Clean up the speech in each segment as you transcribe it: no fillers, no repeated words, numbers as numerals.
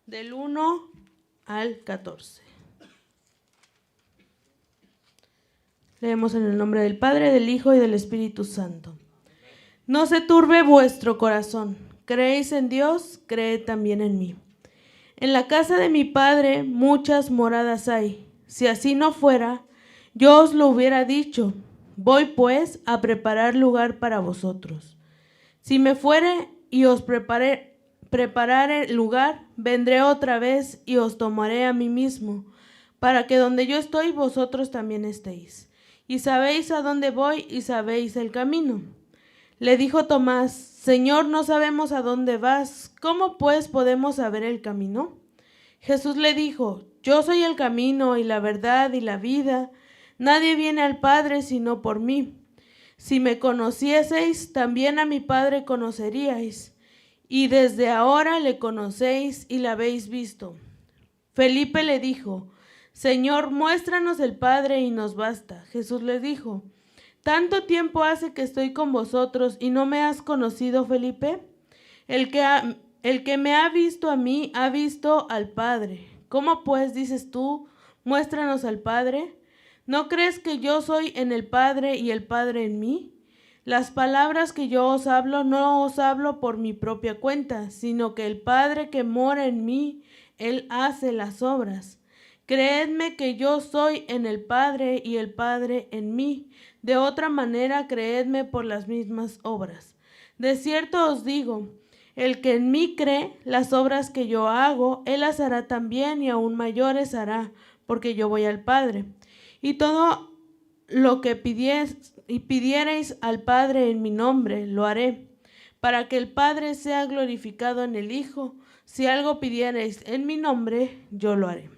del 1 al 14. Leemos en el nombre del Padre, del Hijo y del Espíritu Santo. No se turbe vuestro corazón. ¿Creéis en Dios? Creed también en mí. En la casa de mi Padre muchas moradas hay. Si así no fuera, yo os lo hubiera dicho. Voy pues a preparar lugar para vosotros. Si me fuere y os preparare lugar, vendré otra vez y os tomaré a mí mismo, para que donde yo estoy vosotros también estéis. Y sabéis a dónde voy y sabéis el camino. Le dijo Tomás: Señor, no sabemos a dónde vas, ¿cómo pues podemos saber el camino? Jesús le dijo: Yo soy el camino y la verdad y la vida. Nadie viene al Padre sino por mí. Si me conocieseis, también a mi Padre conoceríais, y desde ahora le conocéis y le habéis visto. Felipe le dijo: Señor, muéstranos el Padre y nos basta. Jesús le dijo: ¿Tanto tiempo hace que estoy con vosotros y no me has conocido, Felipe? El que me ha visto a mí, ha visto al Padre. ¿Cómo pues dices tú, muéstranos al Padre? ¿No crees que yo soy en el Padre y el Padre en mí? Las palabras que yo os hablo, no os hablo por mi propia cuenta, sino que el Padre que mora en mí, Él hace las obras. Creedme que yo soy en el Padre y el Padre en mí. De otra manera, creedme por las mismas obras. De cierto os digo, el que en mí cree, las obras que yo hago, él las hará también y aún mayores hará, porque yo voy al Padre. Y todo lo que pidiereis al Padre en mi nombre, lo haré, para que el Padre sea glorificado en el Hijo. Si algo pidiereis en mi nombre, yo lo haré.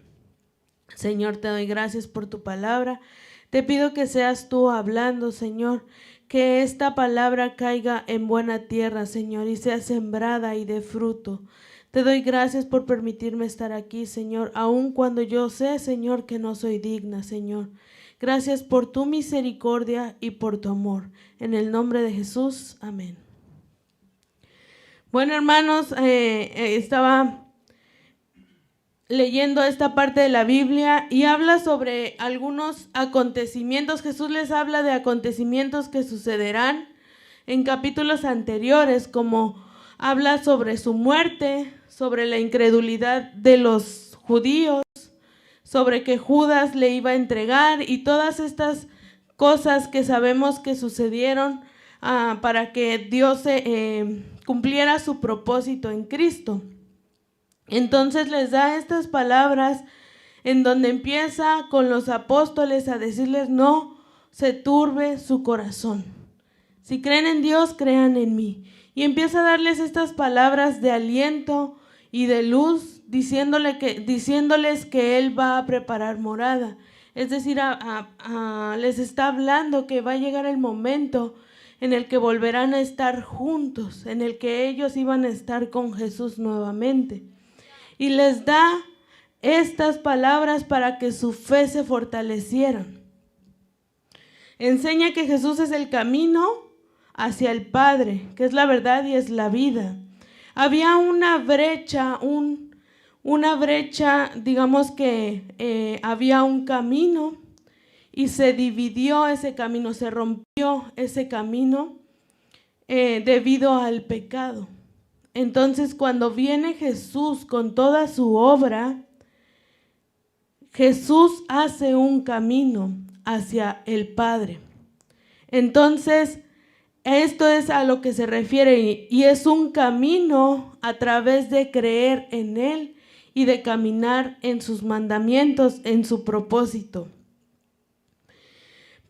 Señor, te doy gracias por tu palabra. Te pido que seas tú hablando, Señor, que esta palabra caiga en buena tierra, Señor, y sea sembrada y dé fruto. Te doy gracias por permitirme estar aquí, Señor, aun cuando yo sé, Señor, que no soy digna, Señor. Gracias por tu misericordia y por tu amor. En el nombre de Jesús, amén. Bueno, hermanos, estaba leyendo esta parte de la Biblia y habla sobre algunos acontecimientos. Jesús les habla de acontecimientos que sucederán en capítulos anteriores, como habla sobre su muerte, sobre la incredulidad de los judíos, sobre que Judas le iba a entregar y todas estas cosas que sabemos que sucedieron para que Dios cumpliera su propósito en Cristo. Entonces les da estas palabras en donde empieza con los apóstoles a decirles: no se turbe su corazón. Si creen en Dios, crean en mí. Y empieza a darles estas palabras de aliento y de luz, diciéndoles que Él va a preparar morada. Es decir, les está hablando que va a llegar el momento en el que volverán a estar juntos, en el que ellos iban a estar con Jesús nuevamente. Y les da estas palabras para que su fe se fortaleciera. Enseña que Jesús es el camino hacia el Padre, que es la verdad y es la vida. Había una brecha, digamos que había un camino y se dividió ese camino, se rompió ese camino debido al pecado. Entonces, cuando viene Jesús con toda su obra, Jesús hace un camino hacia el Padre. Entonces, esto es a lo que se refiere y es un camino a través de creer en Él y de caminar en sus mandamientos, en su propósito.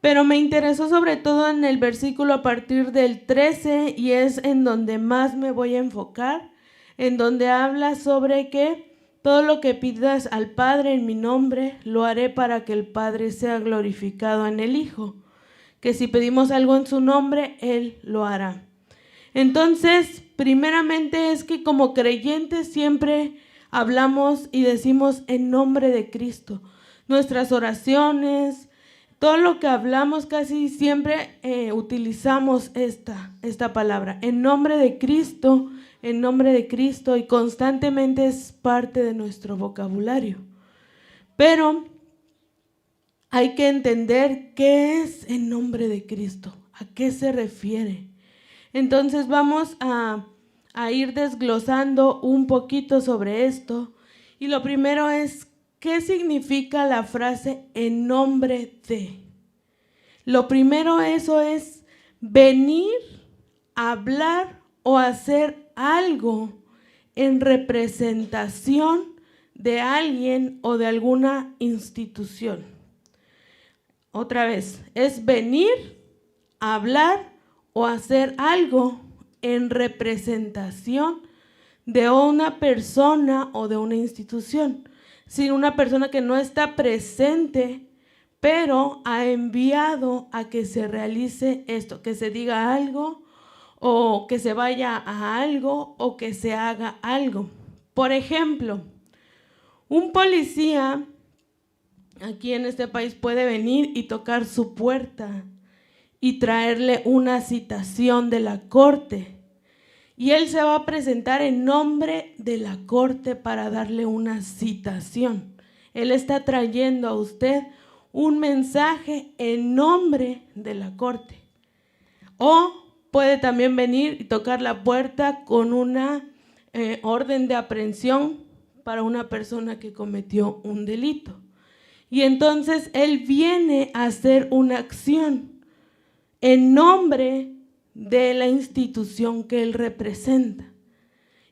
Pero me interesó sobre todo en el versículo a partir del 13 y es en donde más me voy a enfocar, en donde habla sobre que todo lo que pidas al Padre en mi nombre, lo haré para que el Padre sea glorificado en el Hijo. Que si pedimos algo en su nombre, Él lo hará. Entonces, primeramente es que como creyentes siempre hablamos y decimos en nombre de Cristo. Nuestras oraciones, todo lo que hablamos casi siempre utilizamos esta palabra. En nombre de Cristo, en nombre de Cristo y constantemente es parte de nuestro vocabulario. Pero hay que entender qué es en nombre de Cristo, a qué se refiere. Entonces vamos a ir desglosando un poquito sobre esto. Y lo primero es, ¿qué significa la frase en nombre de? Lo primero eso es venir, hablar o hacer algo en representación de alguien o de alguna institución. Otra vez, es venir, hablar o hacer algo en representación de una persona o de una institución. Si una persona que no está presente, pero ha enviado a que se realice esto, que se diga algo o que se vaya a algo o que se haga algo. Por ejemplo, un policía aquí en este país puede venir y tocar su puerta y traerle una citación de la corte. Y él se va a presentar en nombre de la corte para darle una citación. Él está trayendo a usted un mensaje en nombre de la corte. O puede también venir y tocar la puerta con una orden de aprehensión para una persona que cometió un delito. Y entonces él viene a hacer una acción en nombre de la institución que él representa.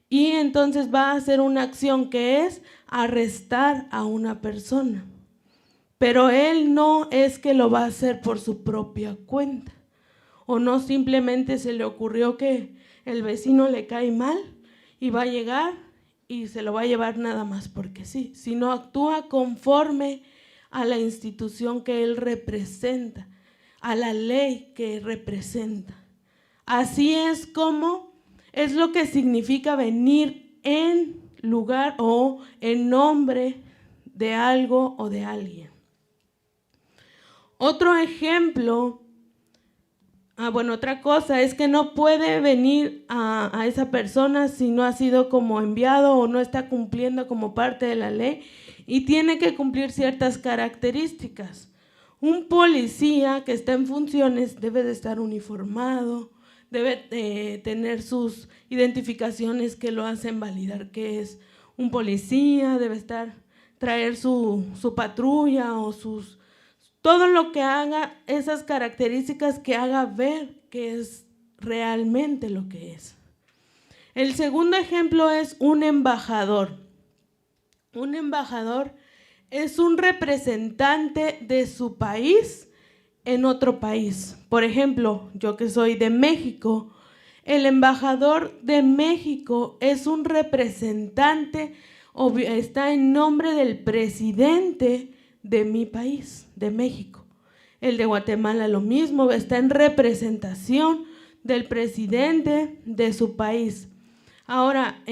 Y entonces va a hacer una acción que es arrestar a una persona. Pero él no es que lo va a hacer por su propia cuenta. O no simplemente se le ocurrió que el vecino le cae mal y va a llegar y se lo va a llevar nada más porque sí, sino actúa conforme a la institución que él representa, a la ley que representa. Así es como es lo que significa venir en lugar o en nombre de algo o de alguien. Otro ejemplo, otra cosa es que no puede venir a esa persona si no ha sido como enviado o no está cumpliendo como parte de la ley y tiene que cumplir ciertas características. Un policía que está en funciones debe de estar uniformado, debe tener sus identificaciones que lo hacen validar que es un policía, debe traer su patrulla o todo lo que haga, esas características que haga ver que es realmente lo que es. El segundo ejemplo es un embajador. Un embajador es un representante de su país en otro país. Por ejemplo, yo que soy de México, el embajador de México es un representante o está en nombre del presidente de mi país, de México. El de Guatemala lo mismo, está en representación del presidente de su país. Ahora,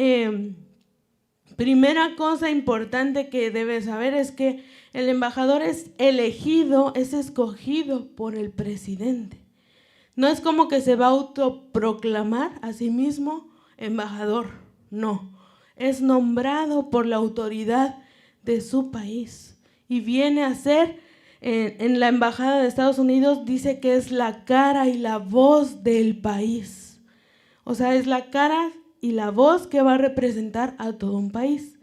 primera cosa importante que debes saber es que el embajador es elegido, es escogido por el presidente. No es como que se va a autoproclamar a sí mismo embajador, no. Es nombrado por la autoridad de su país y viene a ser, en la embajada de Estados Unidos dice que es la cara y la voz del país. O sea, es la cara y la voz que va a representar a todo un país.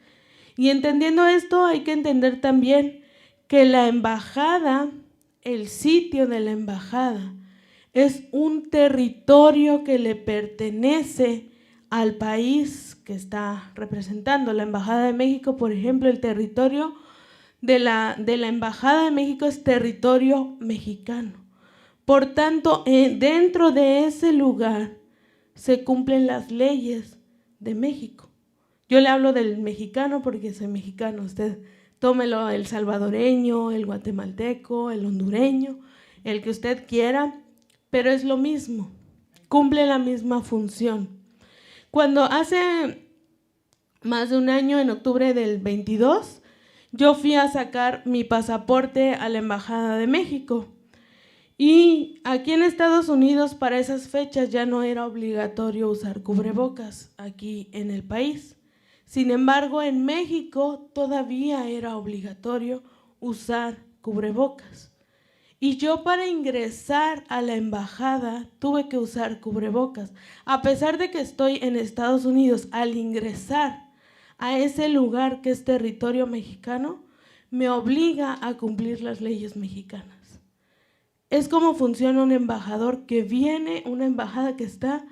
Y entendiendo esto, hay que entender también que la embajada, el sitio de la embajada, es un territorio que le pertenece al país que está representando. La Embajada de México, por ejemplo, el territorio de la Embajada de México es territorio mexicano. Por tanto, dentro de ese lugar se cumplen las leyes de México. Yo le hablo del mexicano porque soy mexicano. Usted tómelo el salvadoreño, el guatemalteco, el hondureño, el que usted quiera, pero es lo mismo, cumple la misma función. Cuando hace más de un año, en octubre del 22, yo fui a sacar mi pasaporte a la Embajada de México Y aquí en Estados Unidos para esas fechas ya no era obligatorio usar cubrebocas aquí en el país. Sin embargo, en México todavía era obligatorio usar cubrebocas. Y yo para ingresar a la embajada tuve que usar cubrebocas. A pesar de que estoy en Estados Unidos, al ingresar a ese lugar que es territorio mexicano, me obliga a cumplir las leyes mexicanas. Es como funciona un embajador que viene, una embajada que está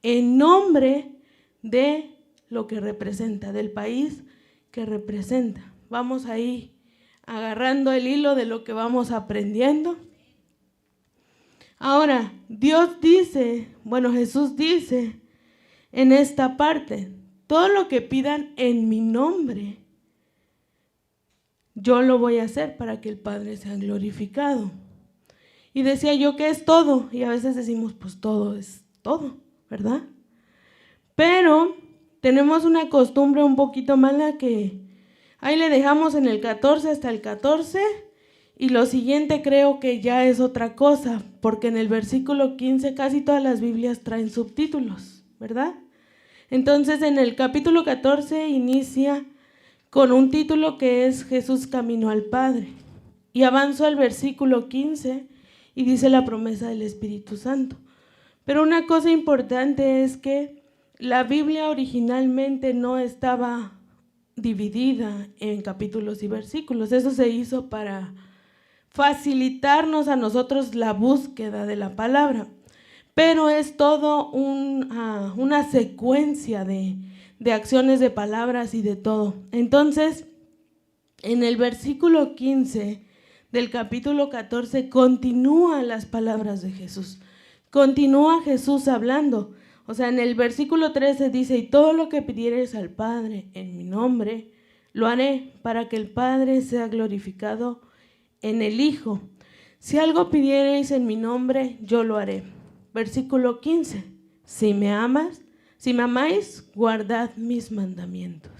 en nombre de lo que representa, del país que representa. Vamos ahí agarrando el hilo de lo que vamos aprendiendo. Ahora, Dios dice, bueno, Jesús dice en esta parte, todo lo que pidan en mi nombre, yo lo voy a hacer para que el Padre sea glorificado. Y decía yo que es todo, y a veces decimos, pues todo es todo, ¿verdad? Pero tenemos una costumbre un poquito mala que ahí le dejamos en el 14 hasta el 14, y lo siguiente creo que ya es otra cosa, porque en el versículo 15 casi todas las Biblias traen subtítulos, ¿verdad? Entonces en el capítulo 14 inicia con un título que es Jesús camino al Padre, y avanzo al versículo 15 y dice la promesa del Espíritu Santo. Pero una cosa importante es que la Biblia originalmente no estaba dividida en capítulos y versículos. Eso se hizo para facilitarnos a nosotros la búsqueda de la palabra. Pero es todo una secuencia de acciones, de palabras y de todo. Entonces, en el versículo 15 del capítulo 14 continúan las palabras de Jesús. Continúa Jesús hablando. O sea, en el versículo 13 dice, y todo lo que pidieres al Padre en mi nombre, lo haré para que el Padre sea glorificado en el Hijo. Si algo pidiereis en mi nombre, yo lo haré. Versículo 15, si me amáis, guardad mis mandamientos.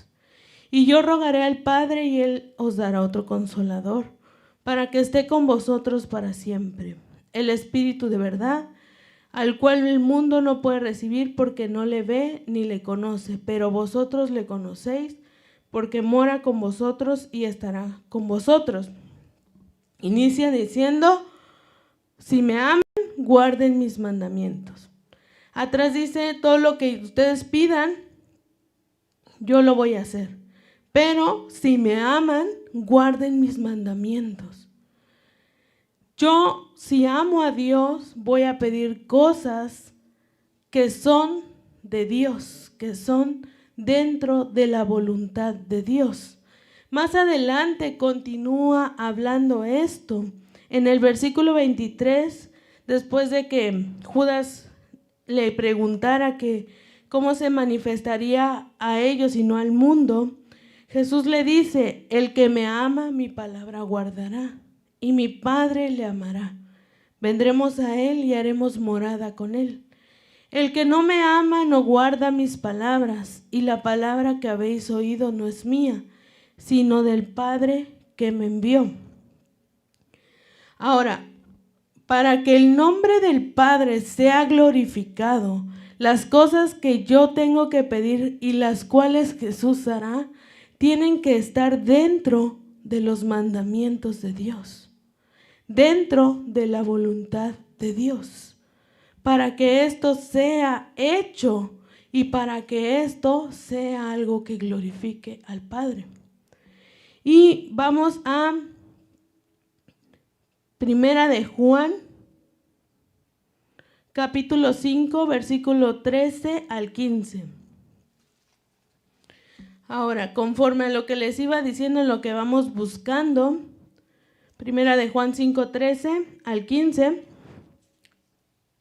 Y yo rogaré al Padre y Él os dará otro consolador, para que esté con vosotros para siempre. El Espíritu de verdad, al cual el mundo no puede recibir porque no le ve ni le conoce, pero vosotros le conocéis porque mora con vosotros y estará con vosotros. Inicia diciendo, si me aman, guarden mis mandamientos. Atrás dice, todo lo que ustedes pidan, yo lo voy a hacer. Pero si me aman, guarden mis mandamientos. Yo, si amo a Dios, voy a pedir cosas que son de Dios, que son dentro de la voluntad de Dios. Más adelante continúa hablando esto. En el versículo 23, después de que Judas le preguntara que cómo se manifestaría a ellos y no al mundo, Jesús le dice, el que me ama, mi palabra guardará, y mi Padre le amará. Vendremos a él y haremos morada con él. El que no me ama no guarda mis palabras, y la palabra que habéis oído no es mía, sino del Padre que me envió. Ahora, para que el nombre del Padre sea glorificado, las cosas que yo tengo que pedir y las cuales Jesús hará, tienen que estar dentro de los mandamientos de Dios, dentro de la voluntad de Dios, para que esto sea hecho y para que esto sea algo que glorifique al Padre. Y vamos a Primera de Juan, capítulo 5, versículo 13 al 15. Ahora, conforme a lo que les iba diciendo, en lo que vamos buscando, Primera de Juan 5, 13 al 15,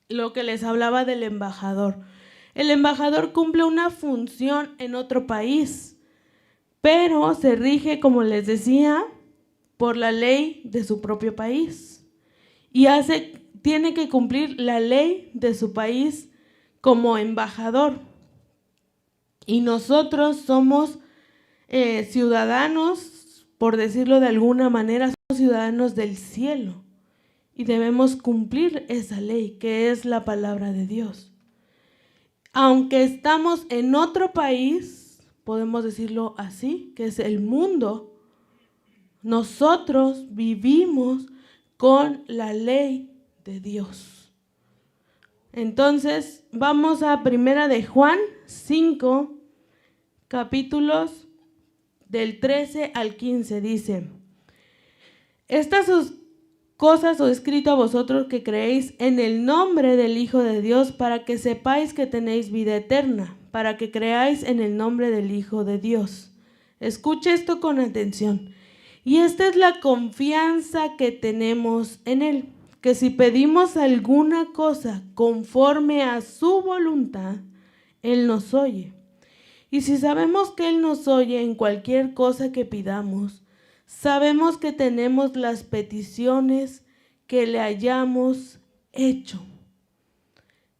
lo que les hablaba del embajador. El embajador cumple una función en otro país, pero se rige, como les decía, por la ley de su propio país. Y tiene que cumplir la ley de su país como embajador. Y nosotros somos ciudadanos, por decirlo de alguna manera, somos ciudadanos del cielo. y debemos cumplir esa ley, que es la palabra de Dios. Aunque estamos en otro país, podemos decirlo así, que es el mundo, nosotros vivimos con la ley de Dios. Entonces, vamos a Primera de Juan 5, capítulos del 13 al 15, dice: estas cosas os he escrito a vosotros que creéis en el nombre del Hijo de Dios, para que sepáis que tenéis vida eterna, para que creáis en el nombre del Hijo de Dios. Escuche esto con atención. Y esta es la confianza que tenemos en Él, que si pedimos alguna cosa conforme a su voluntad, Él nos oye. Y si sabemos que Él nos oye en cualquier cosa que pidamos, sabemos que tenemos las peticiones que le hayamos hecho.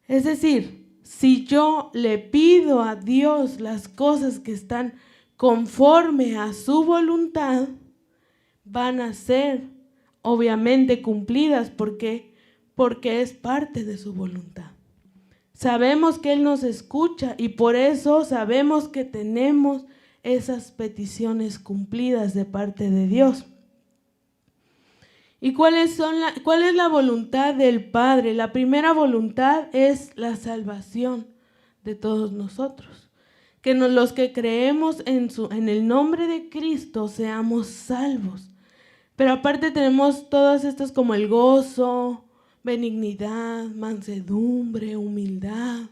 Es decir, si yo le pido a Dios las cosas que están conforme a su voluntad, van a ser obviamente cumplidas. ¿Por qué? Porque es parte de su voluntad. Sabemos que Él nos escucha y por eso sabemos que tenemos esas peticiones cumplidas de parte de Dios. ¿Y cuál es la voluntad del Padre? La primera voluntad es la salvación de todos nosotros. Que los que creemos en el nombre de Cristo seamos salvos. Pero aparte tenemos todas estas como el gozo, benignidad, mansedumbre, humildad,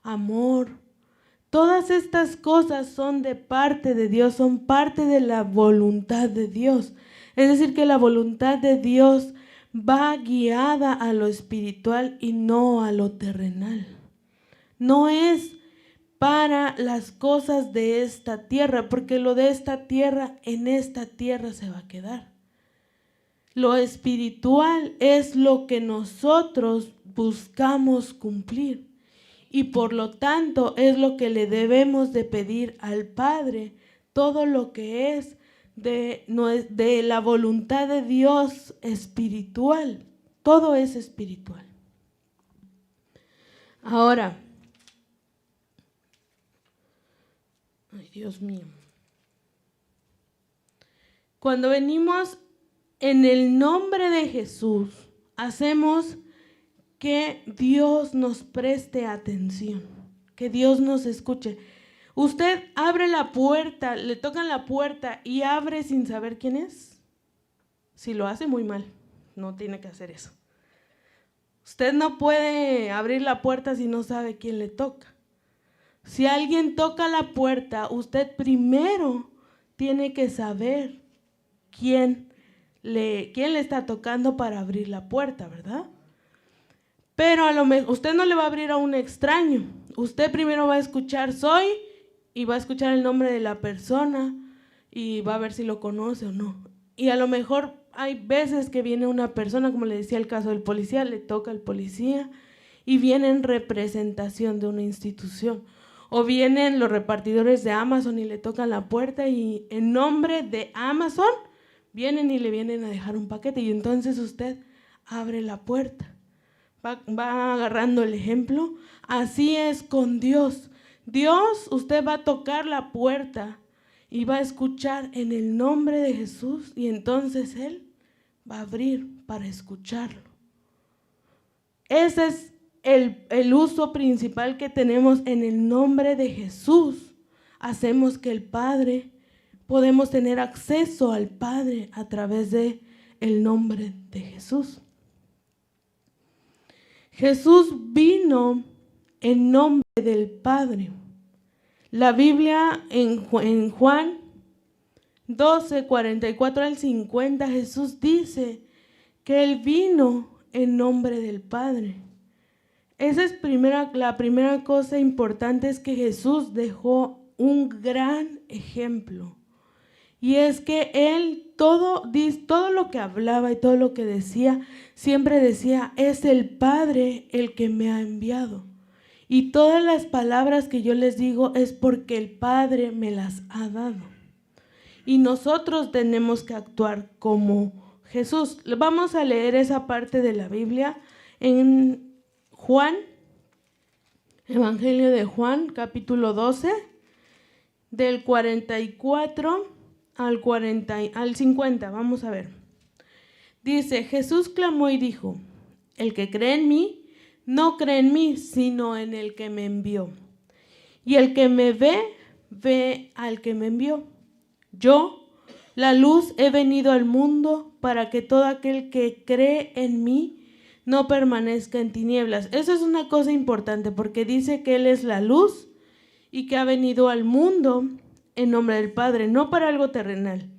amor. Todas estas cosas son de parte de Dios, son parte de la voluntad de Dios. Es decir, que la voluntad de Dios va guiada a lo espiritual y no a lo terrenal. No es para las cosas de esta tierra, porque lo de esta tierra, en esta tierra se va a quedar. Lo espiritual es lo que nosotros buscamos cumplir y por lo tanto es lo que le debemos de pedir al Padre, todo lo que es de la voluntad de Dios espiritual, todo es espiritual. Ahora, ay Dios mío, cuando venimos en el nombre de Jesús, hacemos que Dios nos preste atención, que Dios nos escuche. Usted abre la puerta, le tocan la puerta y abre sin saber quién es. Si lo hace, muy mal, no tiene que hacer eso. Usted no puede abrir la puerta si no sabe quién le toca. Si alguien toca la puerta, usted primero tiene que saber quién le está tocando para abrir la puerta, ¿verdad? Pero a lo mejor usted no le va a abrir a un extraño. Usted primero va a escuchar soy y va a escuchar el nombre de la persona y va a ver si lo conoce o no. Y a lo mejor hay veces que viene una persona, como le decía el caso del policía, le toca al policía y viene en representación de una institución. O vienen los repartidores de Amazon y le tocan la puerta y en nombre de Amazon vienen y le vienen a dejar un paquete y entonces usted abre la puerta. Va agarrando el ejemplo. Así es con Dios. Dios, usted va a tocar la puerta y va a escuchar en el nombre de Jesús y entonces Él va a abrir para escucharlo. Ese es el uso principal que tenemos en el nombre de Jesús. Hacemos que el Padre, podemos tener acceso al Padre a través de el nombre de Jesús. Jesús vino en nombre del Padre. La Biblia en Juan 12, 44 al 50, Jesús dice que Él vino en nombre del Padre. Esa es la primera cosa importante, es que Jesús dejó un gran ejemplo. Y es que Él todo lo que hablaba y todo lo que decía, siempre decía, es el Padre el que me ha enviado. Y todas las palabras que yo les digo es porque el Padre me las ha dado. Y nosotros tenemos que actuar como Jesús. Vamos a leer esa parte de la Biblia en Juan, Evangelio de Juan, capítulo 12, del 44 al 50. Vamos a ver. Dice, Jesús clamó y dijo, el que cree en mí, no cree en mí, sino en el que me envió. Y el que me ve, ve al que me envió. Yo, la luz, he venido al mundo para que todo aquel que cree en mí no permanezca en tinieblas. Eso es una cosa importante porque dice que Él es la luz y que ha venido al mundo en nombre del Padre, no para algo terrenal.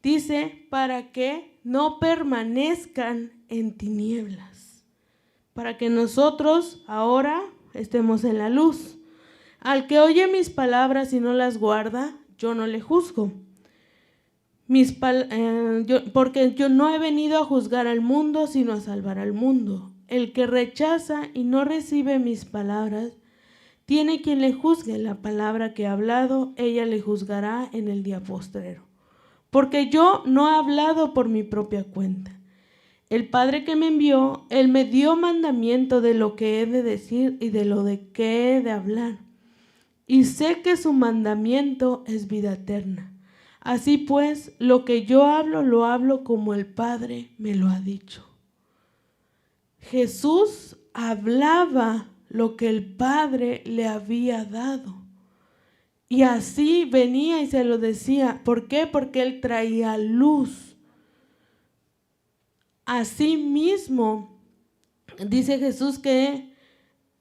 Dice para que no permanezcan en tinieblas, para que nosotros ahora estemos en la luz. Al que oye mis palabras y no las guarda, yo no le juzgo. Porque yo no he venido a juzgar al mundo, sino a salvar al mundo. El que rechaza y no recibe mis palabras, tiene quien le juzgue. La palabra que he hablado, ella le juzgará en el día postrero. Porque yo no he hablado por mi propia cuenta. El Padre que me envió, Él me dio mandamiento de lo que he de decir y de lo de que he de hablar. Y sé que su mandamiento es vida eterna. Así pues, lo que yo hablo, lo hablo como el Padre me lo ha dicho. Jesús hablaba lo que el Padre le había dado. Y así venía y se lo decía. ¿Por qué? Porque Él traía luz. Así mismo, dice Jesús que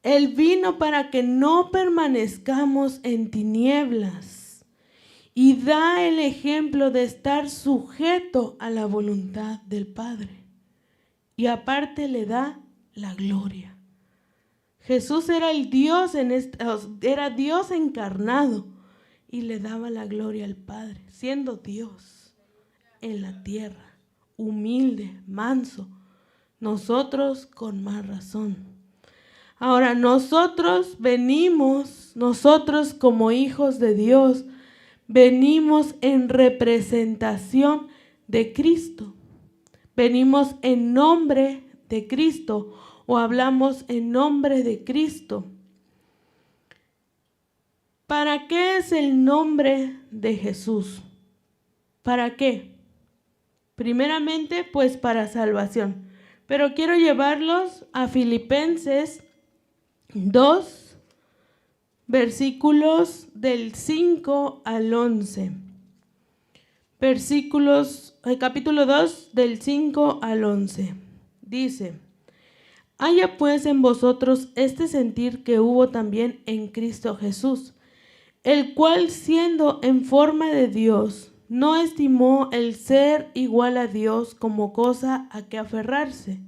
Él vino para que no permanezcamos en tinieblas. Y da el ejemplo de estar sujeto a la voluntad del Padre. Y aparte le da la gloria. Jesús era el Dios era Dios encarnado y le daba la gloria al Padre, siendo Dios en la tierra, humilde, manso. Nosotros con más razón. Ahora nosotros como hijos de Dios, venimos en representación de Cristo. Venimos en nombre de Cristo o hablamos en nombre de Cristo. ¿Para qué es el nombre de Jesús? ¿Para qué? Primeramente, pues para salvación. Pero quiero llevarlos a Filipenses 2, versículos del 5 al 11. Capítulo 2, del 5 al 11. Dice, haya pues en vosotros este sentir que hubo también en Cristo Jesús, el cual siendo en forma de Dios, no estimó el ser igual a Dios como cosa a que aferrarse,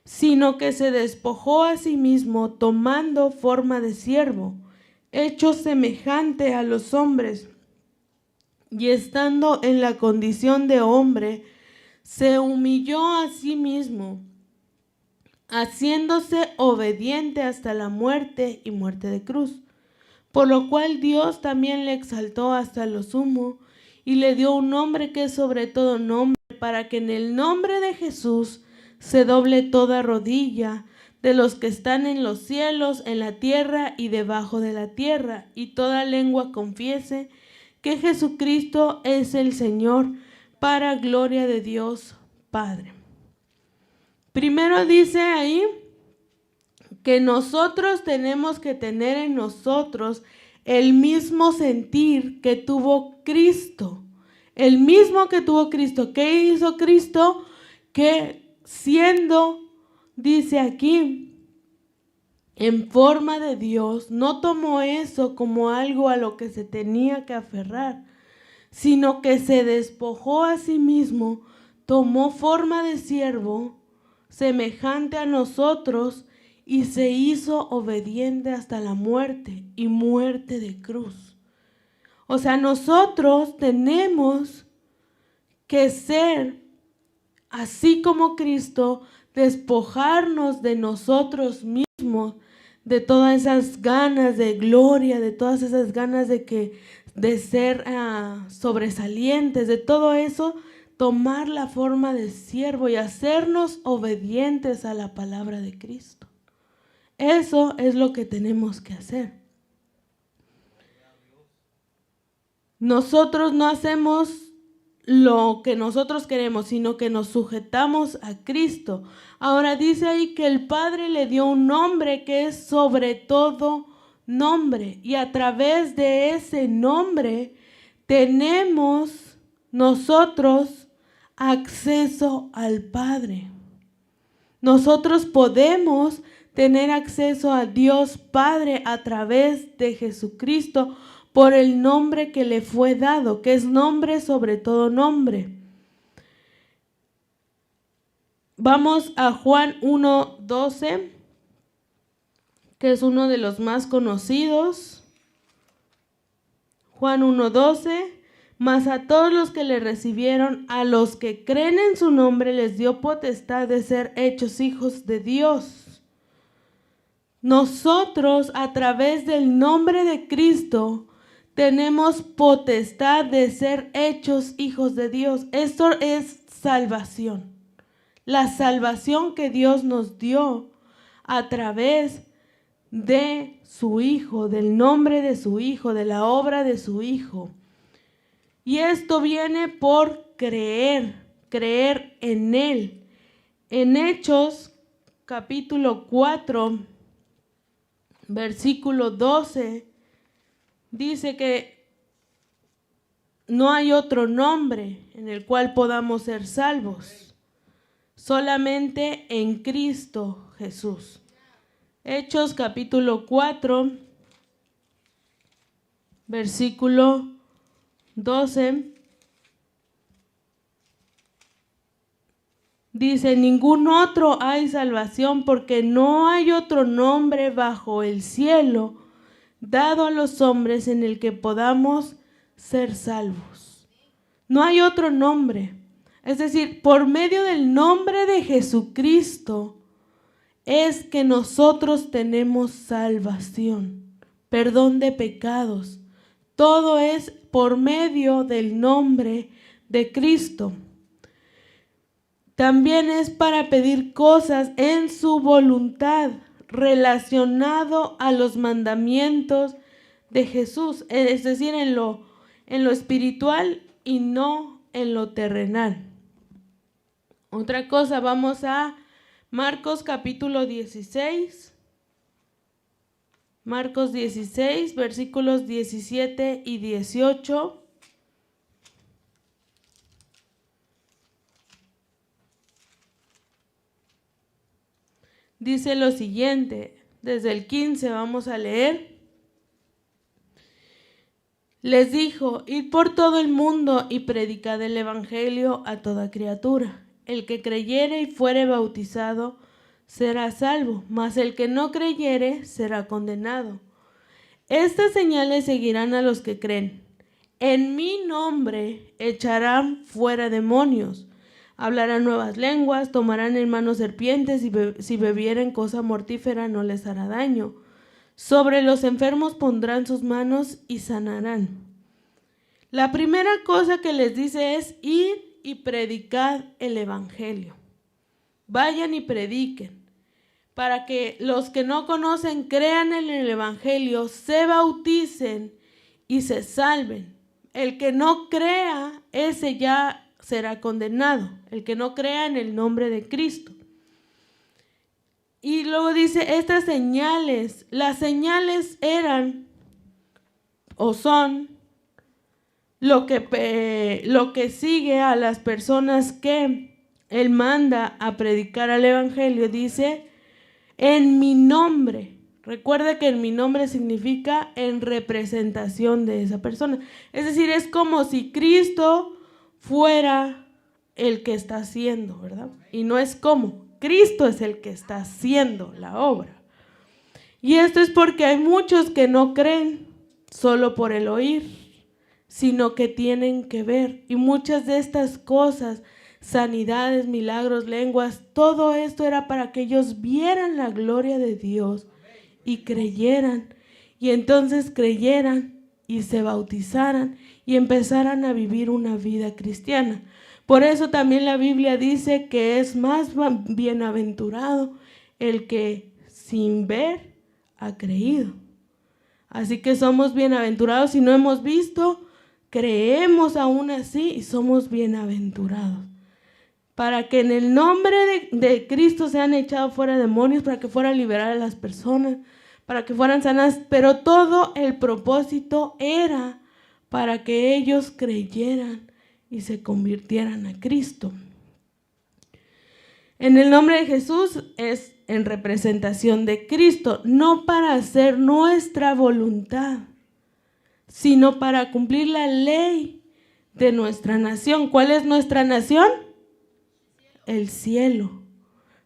sino que se despojó a sí mismo tomando forma de siervo, hecho semejante a los hombres, y estando en la condición de hombre, se humilló a sí mismo, haciéndose obediente hasta la muerte y muerte de cruz. Por lo cual Dios también le exaltó hasta lo sumo y le dio un nombre que es sobre todo nombre, para que en el nombre de Jesús se doble toda rodilla de los que están en los cielos, en la tierra y debajo de la tierra, y toda lengua confiese que Jesucristo es el Señor, para gloria de Dios Padre. Primero dice ahí que nosotros tenemos que tener en nosotros el mismo sentir que tuvo Cristo. El mismo que tuvo Cristo. ¿Qué hizo Cristo? Que siendo, dice aquí, en forma de Dios, no tomó eso como algo a lo que se tenía que aferrar, sino que se despojó a sí mismo, tomó forma de siervo, semejante a nosotros, y se hizo obediente hasta la muerte y muerte de cruz. O sea, nosotros tenemos que ser, así como Cristo, despojarnos de nosotros mismos, de todas esas ganas de gloria, de todas esas ganas de ser sobresalientes, de todo eso, tomar la forma de siervo y hacernos obedientes a la palabra de Cristo. Eso es lo que tenemos que hacer. Nosotros no hacemos lo que nosotros queremos, sino que nos sujetamos a Cristo. Ahora dice ahí que el Padre le dio un nombre que es sobre todo nombre, y a través de ese nombre tenemos nosotros acceso al Padre. Nosotros podemos tener acceso a Dios Padre a través de Jesucristo por el nombre que le fue dado, que es nombre sobre todo nombre. Vamos a Juan 1:12, que es uno de los más conocidos. Juan 1:12, mas a todos los que le recibieron, a los que creen en su nombre, les dio potestad de ser hechos hijos de Dios. Nosotros, a través del nombre de Cristo, tenemos potestad de ser hechos hijos de Dios. Esto es salvación. La salvación que Dios nos dio a través de su Hijo, del nombre de su Hijo, de la obra de su Hijo. Y esto viene por creer en Él. En Hechos capítulo 4, versículo 12, dice que no hay otro nombre en el cual podamos ser salvos, solamente en Cristo Jesús. Hechos capítulo 4, versículo 12, dice: ningún otro hay salvación, porque no hay otro nombre bajo el cielo dado a los hombres en el que podamos ser salvos. No hay otro nombre. Es decir, por medio del nombre de Jesucristo es que nosotros tenemos salvación, perdón de pecados. Todo es por medio del nombre de Cristo. También es para pedir cosas en su voluntad, relacionado a los mandamientos de Jesús, es decir, en lo espiritual y no en lo terrenal. Otra cosa, vamos a Marcos capítulo 16. Marcos 16, versículos 17 y 18. Dice lo siguiente, desde el 15 vamos a leer. Les dijo: id por todo el mundo y predicad el evangelio a toda criatura. El que creyere y fuere bautizado será salvo, mas el que no creyere será condenado. Estas señales seguirán a los que creen. En mi nombre echarán fuera demonios. Hablarán nuevas lenguas, tomarán en mano serpientes, y si bebieren cosa mortífera no les hará daño. Sobre los enfermos pondrán sus manos y sanarán. La primera cosa que les dice es: id y predicad el evangelio. Vayan y prediquen, para que los que no conocen crean en el evangelio, se bauticen y se salven. El que no crea, ese ya será condenado, el que no crea en el nombre de Cristo. Y luego dice, estas señales, las señales eran o son lo que sigue a las personas que Él manda a predicar al evangelio. Dice, en mi nombre. Recuerda que en mi nombre significa en representación de esa persona. Es decir, es como si Cristo fuera el que está haciendo, ¿verdad? Y no es como, Cristo es el que está haciendo la obra. Y esto es porque hay muchos que no creen solo por el oír, sino que tienen que ver. Y muchas de estas cosas, sanidades, milagros, lenguas, todo esto era para que ellos vieran la gloria de Dios y creyeran. Y entonces creyeran y se bautizaran y empezaran a vivir una vida cristiana. Por eso también la Biblia dice que es más bienaventurado el que sin ver ha creído. Así que somos bienaventurados. Si no hemos visto, creemos aún así y somos bienaventurados. Para que en el nombre de Cristo sean echados fuera demonios, para que fueran liberadas las personas, para que fueran sanas. Pero todo el propósito era para que ellos creyeran y se convirtieran a Cristo. En el nombre de Jesús es en representación de Cristo, no para hacer nuestra voluntad, sino para cumplir la ley de nuestra nación. ¿Cuál es nuestra nación? El cielo.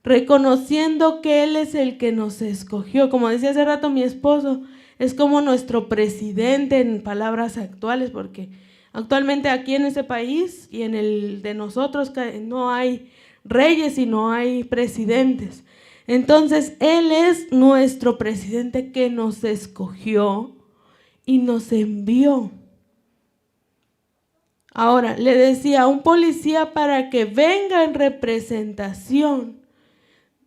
Reconociendo que Él es el que nos escogió. Como decía hace rato mi esposo, es como nuestro presidente en palabras actuales, porque actualmente aquí en ese país y en el de nosotros no hay reyes y no hay presidentes. Entonces Él es nuestro presidente que nos escogió y nos envió. Ahora, le decía a un policía, para que venga en representación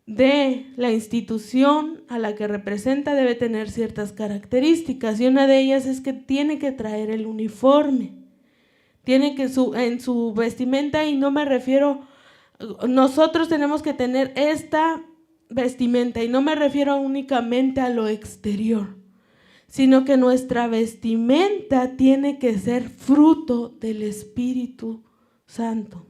de la institución a la que representa, debe tener ciertas características, y una de ellas es que tiene que traer el uniforme. Tiene que en su vestimenta, y no me refiero, nosotros tenemos que tener esta vestimenta, y no me refiero únicamente a lo exterior, sino que nuestra vestimenta tiene que ser fruto del Espíritu Santo.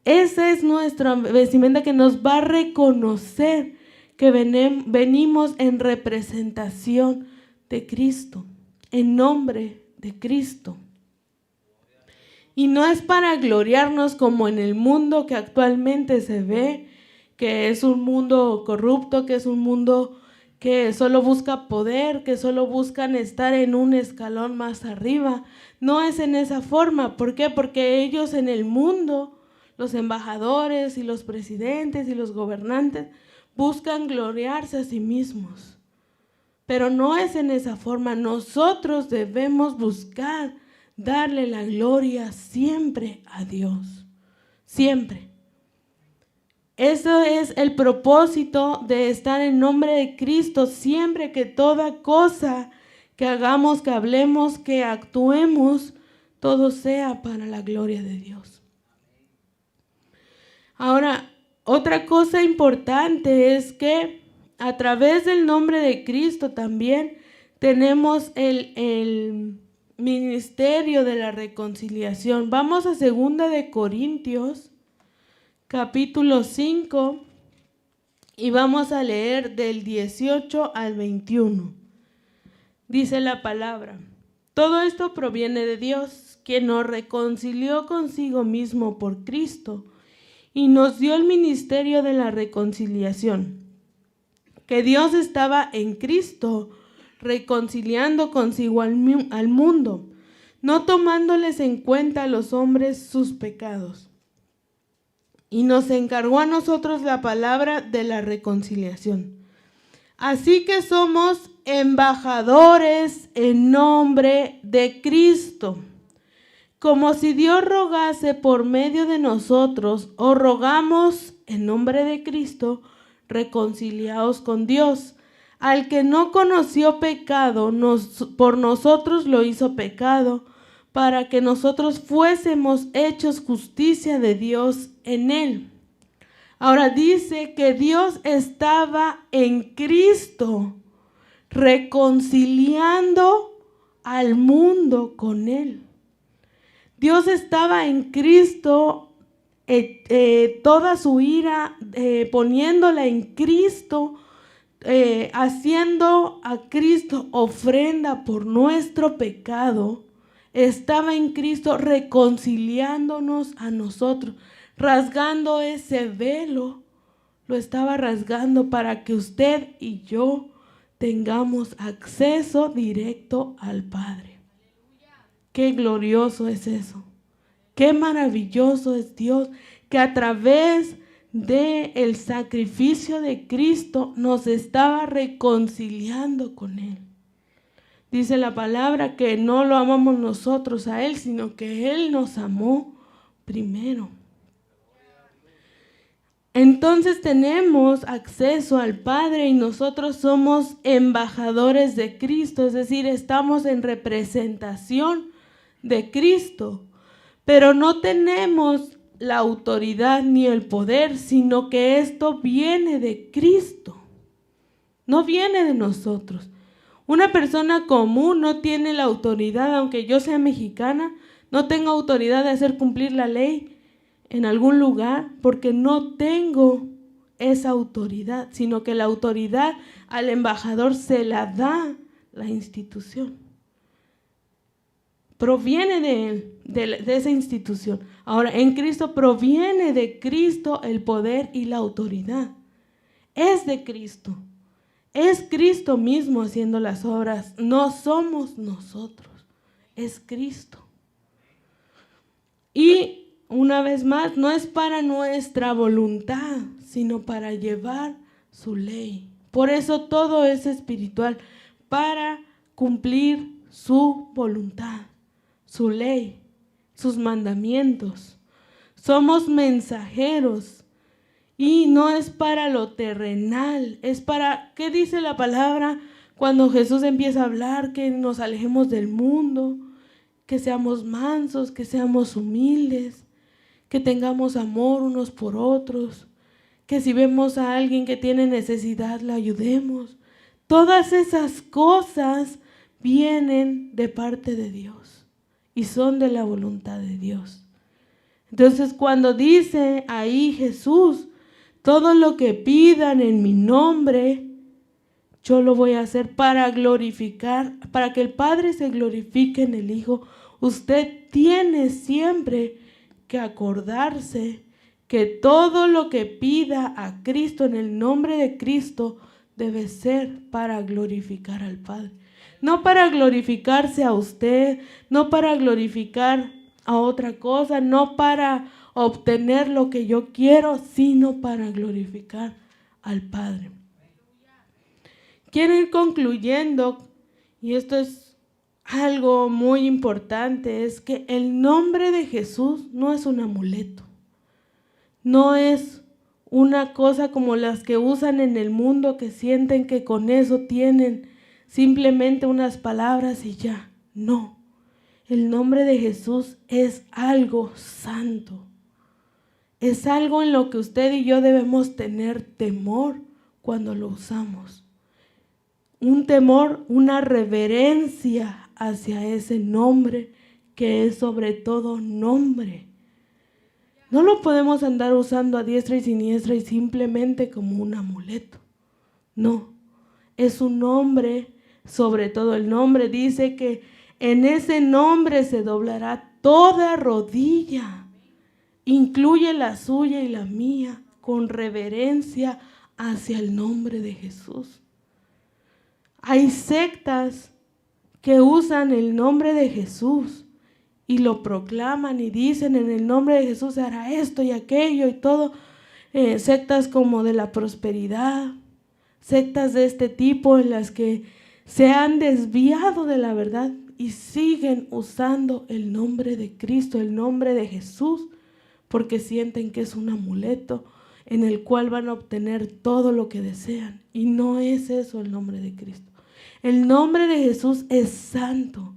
Esa es nuestra vestimenta que nos va a reconocer que venimos en representación de Cristo, en nombre de Cristo. Y no es para gloriarnos como en el mundo que actualmente se ve, que es un mundo corrupto, que es un mundo que solo busca poder, que solo buscan estar en un escalón más arriba. No es en esa forma. ¿Por qué? Porque ellos en el mundo, los embajadores y los presidentes y los gobernantes, buscan gloriarse a sí mismos. Pero no es en esa forma. Nosotros debemos buscar darle la gloria siempre a Dios. Siempre. Eso es el propósito de estar en nombre de Cristo, siempre que toda cosa que hagamos, que hablemos, que actuemos, todo sea para la gloria de Dios. Ahora, otra cosa importante es que a través del nombre de Cristo también tenemos el ministerio de la reconciliación. Vamos a 2 de Corintios, capítulo 5, y vamos a leer del 18 al 21. Dice la palabra: todo esto proviene de Dios, quien nos reconcilió consigo mismo por Cristo y nos dio el ministerio de la reconciliación. Que Dios estaba en Cristo reconciliando consigo al mundo, no tomándoles en cuenta a los hombres sus pecados. Y nos encargó a nosotros la palabra de la reconciliación. Así que somos embajadores en nombre de Cristo. Como si Dios rogase por medio de nosotros, os rogamos en nombre de Cristo, reconciliaos con Dios. Al que no conoció pecado, por nosotros lo hizo pecado, para que nosotros fuésemos hechos justicia de Dios en él. Ahora dice que Dios estaba en Cristo, reconciliando al mundo con él. Dios estaba en Cristo, toda su ira, poniéndola en Cristo, haciendo a Cristo ofrenda por nuestro pecado. Estaba en Cristo reconciliándonos a nosotros, rasgando ese velo, lo estaba rasgando para que usted y yo tengamos acceso directo al Padre. Qué glorioso es eso, qué maravilloso es Dios, que a través del sacrificio de Cristo nos estaba reconciliando con Él. Dice la palabra que no lo amamos nosotros a Él, sino que Él nos amó primero. Entonces tenemos acceso al Padre y nosotros somos embajadores de Cristo, es decir, estamos en representación de Cristo, pero no tenemos la autoridad ni el poder, sino que esto viene de Cristo, no viene de nosotros. Una persona común no tiene la autoridad, aunque yo sea mexicana, no tengo autoridad de hacer cumplir la ley en algún lugar, porque no tengo esa autoridad, sino que la autoridad al embajador se la da la institución. Proviene de él, de esa institución. Ahora, en Cristo proviene de Cristo el poder y la autoridad. Es de Cristo. Es Cristo mismo haciendo las obras. No somos nosotros. Es Cristo. Y una vez más, no es para nuestra voluntad, sino para llevar su ley. Por eso todo es espiritual, para cumplir su voluntad, su ley, sus mandamientos. Somos mensajeros y no es para lo terrenal, es para, ¿qué dice la palabra cuando Jesús empieza a hablar? Que nos alejemos del mundo, que seamos mansos, que seamos humildes, que tengamos amor unos por otros, que si vemos a alguien que tiene necesidad, le ayudemos. Todas esas cosas vienen de parte de Dios y son de la voluntad de Dios. Entonces, cuando dice ahí Jesús, todo lo que pidan en mi nombre, yo lo voy a hacer para glorificar, para que el Padre se glorifique en el Hijo. Usted tiene siempre que acordarse que todo lo que pida a Cristo en el nombre de Cristo debe ser para glorificar al Padre. No para glorificarse a usted, no para glorificar a otra cosa, no para obtener lo que yo quiero, sino para glorificar al Padre. Quiero ir concluyendo, y esto es algo muy importante, es que el nombre de Jesús no es un amuleto, no es una cosa como las que usan en el mundo, que sienten que con eso tienen simplemente unas palabras y ya. No, el nombre de Jesús es algo santo, es algo en lo que usted y yo debemos tener temor cuando lo usamos. Un temor, una reverencia hacia ese nombre que es sobre todo nombre. No lo podemos andar usando a diestra y siniestra y simplemente como un amuleto. No, es un nombre, sobre todo el nombre. Dice que en ese nombre se doblará toda rodilla, incluye la suya y la mía, con reverencia hacia el nombre de Jesús. Hay sectas que usan el nombre de Jesús y lo proclaman y dicen en el nombre de Jesús se hará esto y aquello y todo. Sectas como de la prosperidad, sectas de este tipo en las que se han desviado de la verdad y siguen usando el nombre de Cristo, el nombre de Jesús, porque sienten que es un amuleto en el cual van a obtener todo lo que desean. Y no es eso el nombre de Cristo. El nombre de Jesús es santo,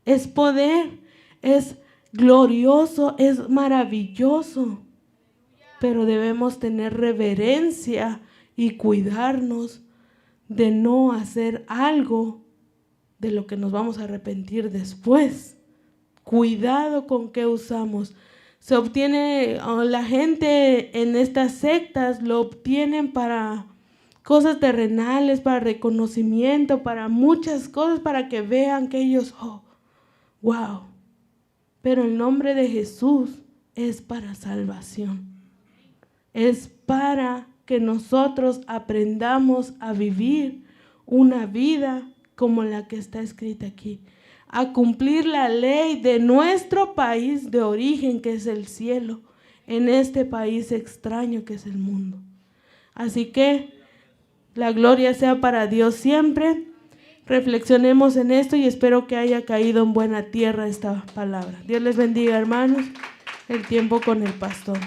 es poder, es glorioso, es maravilloso. Pero debemos tener reverencia y cuidarnos de no hacer algo de lo que nos vamos a arrepentir después. Cuidado con qué usamos. Se obtiene, la gente en estas sectas lo obtienen para cosas terrenales, para reconocimiento, para muchas cosas, para que vean que ellos, oh, wow. Pero el nombre de Jesús es para salvación. Es para que nosotros aprendamos a vivir una vida como la que está escrita aquí, a cumplir la ley de nuestro país de origen, que es el cielo, en este país extraño que es el mundo. Así que la gloria sea para Dios siempre. Reflexionemos en esto y espero que haya caído en buena tierra esta palabra. Dios les bendiga, hermanos. El tiempo con el pastor.